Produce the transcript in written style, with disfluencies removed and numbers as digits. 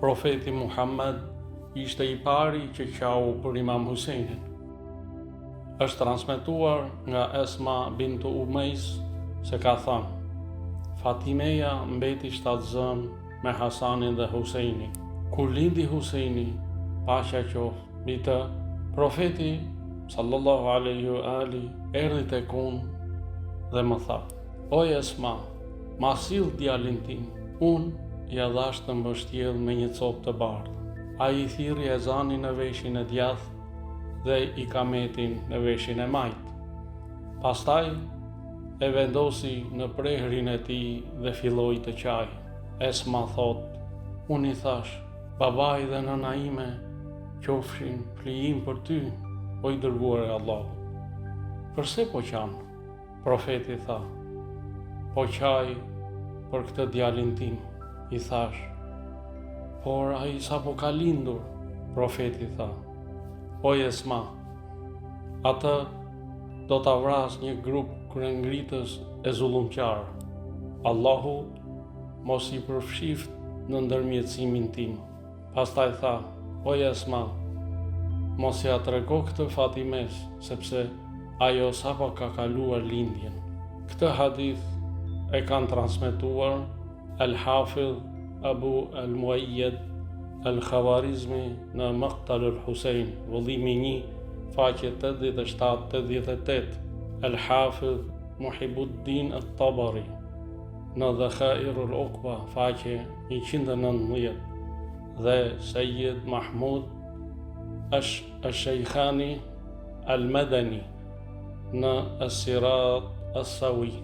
Profeti Muhammed ishte i pari që qau për Imam Husejnin. Është transmetuar nga Esma bintu Umejs se ka thënë: Fatimeja mbeti shtatzën me Hasanin dhe Husejnin. Kur lindi Husejni, paqja qoftë mbi të, profeti sallallahu alaihi wa ali erdhi tek unë dhe më tha: O Esma, ma sill djalin tim. Unë ja dhash të mbështjell me një copë të bardhë. Ai i thirrri ezanin në veshin e djathtë dhe ikametin në veshin e majtë. Pastaj e vendosi në prehrin e tij dhe filloi të qaj. Esma thot: Unë i thash: babai dhe nëna ime qofshin flijim për ty, o i dërguar e Allahut. Përse po qan? Profeti tha: Po qaj për këtë djalin tim. I thash: Por ai sapo ka lindur. Profeti tha: O Esma, atë do ta vras një grup kryengritës e zullumqar. Allahu mos i përfshift në ndërmjetësimin tim. Pastaj tha: O Esma, mos ja trego këtë Fatimes, sepse ajo sapo ka kaluar lindjen. Këtë hadith e kanë transmetuar Al-Hafidh Abu Al-Muayyad Al-Khawarizmi në Maqtal al-Husein, vëllimi 1, faqe 87-88, Al-Hafidh Muhibuddin At-Tabari në Dhakhair al-Uqba, faqe 119, dhe Sayyid Mahmud Ash-Shaykhani Al-Madani në As-Sirat As-Sawi.